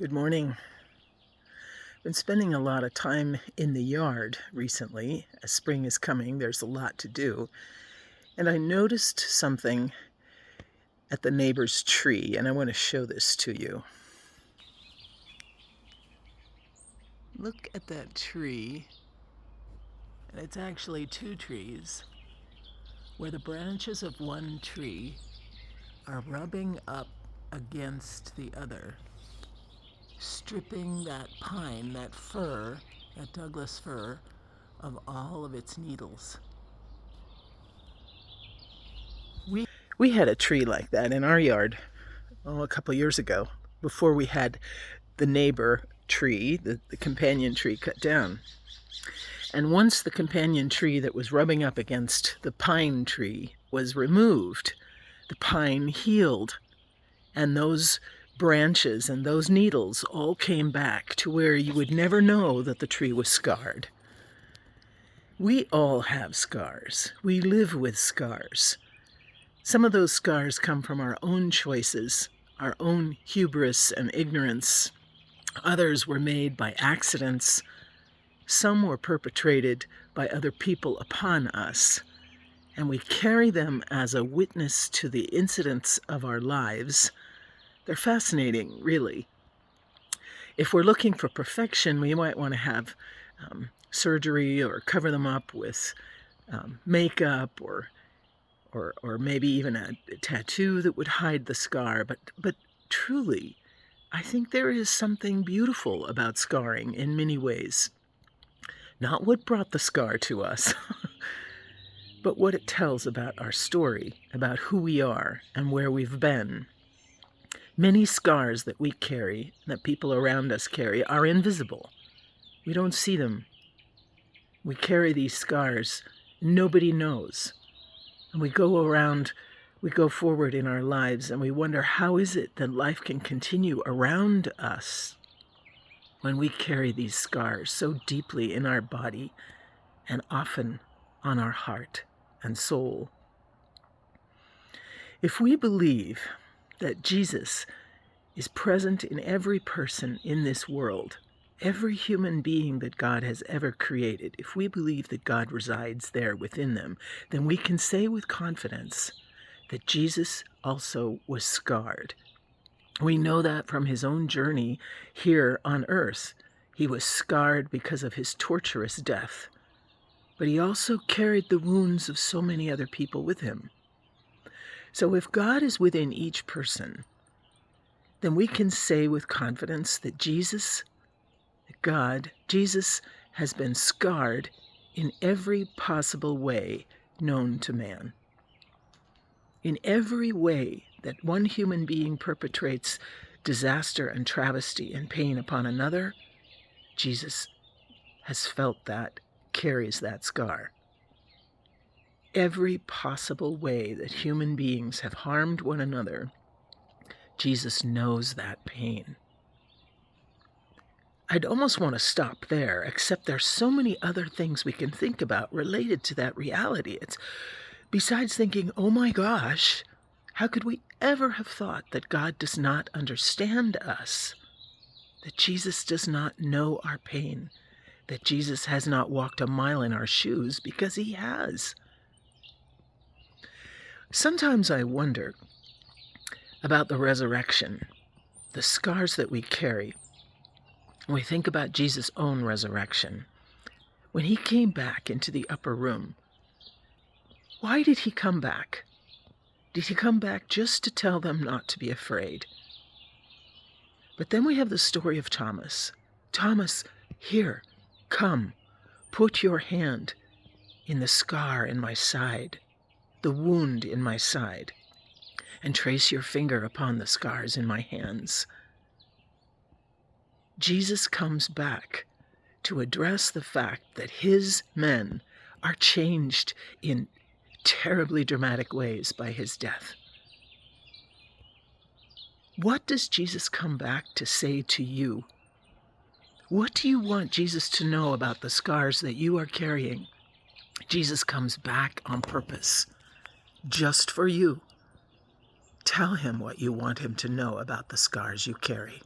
Good morning. Been spending a lot of time in the yard recently. As spring is coming, there's a lot to do. And I noticed something at the neighbor's tree, and I want to show this to you. Look at that tree, and it's actually two trees, where the branches of one tree are rubbing up against the other, stripping that pine, that fir, that Douglas fir, of all of its needles. We had a tree like that in our yard a couple years ago, before we had the neighbor tree, the companion tree, cut down. And once the companion tree that was rubbing up against the pine tree was removed, the pine healed, and those branches and those needles all came back to where you would never know that the tree was scarred. We all have scars. We live with scars. Some of those scars come from our own choices, our own hubris and ignorance. Others were made by accidents. Some were perpetrated by other people upon us. And we carry them as a witness to the incidents of our lives. They're fascinating, really. If we're looking for perfection, we might want to have surgery or cover them up with makeup or maybe even a tattoo that would hide the scar. But truly, I think there is something beautiful about scarring in many ways. Not what brought the scar to us, but what it tells about our story, about who we are and where we've been. Many scars that we carry, that people around us carry, are invisible. We don't see them. We carry these scars. Nobody knows. And we go forward in our lives, and we wonder, how is it that life can continue around us when we carry these scars so deeply in our body and often on our heart and soul? If we believe that Jesus is present in every person in this world, every human being that God has ever created, if we believe that God resides there within them, then we can say with confidence that Jesus also was scarred. We know that from his own journey here on earth. He was scarred because of his torturous death, but he also carried the wounds of so many other people with him. So if God is within each person, then we can say with confidence that Jesus has been scarred in every possible way known to man. In every way that one human being perpetrates disaster and travesty and pain upon another, Jesus has felt that, carries that scar. Every possible way that human beings have harmed one another, Jesus knows that pain. I'd almost want to stop there, except there's so many other things we can think about related to that reality. It's besides thinking, oh my gosh, how could we ever have thought that God does not understand us, that Jesus does not know our pain, that Jesus has not walked a mile in our shoes, because he has. Sometimes I wonder about the resurrection, the scars that we carry. When we think about Jesus' own resurrection, when he came back into the upper room, why did he come back? Did he come back just to tell them not to be afraid? But then we have the story of Thomas. Thomas, here, come, put your hand in the scar in my side, the wound in my side, and trace your finger upon the scars in my hands. Jesus comes back to address the fact that his men are changed in terribly dramatic ways by his death. What does Jesus come back to say to you? What do you want Jesus to know about the scars that you are carrying? Jesus comes back on purpose, just for you. Tell him what you want him to know about the scars you carry.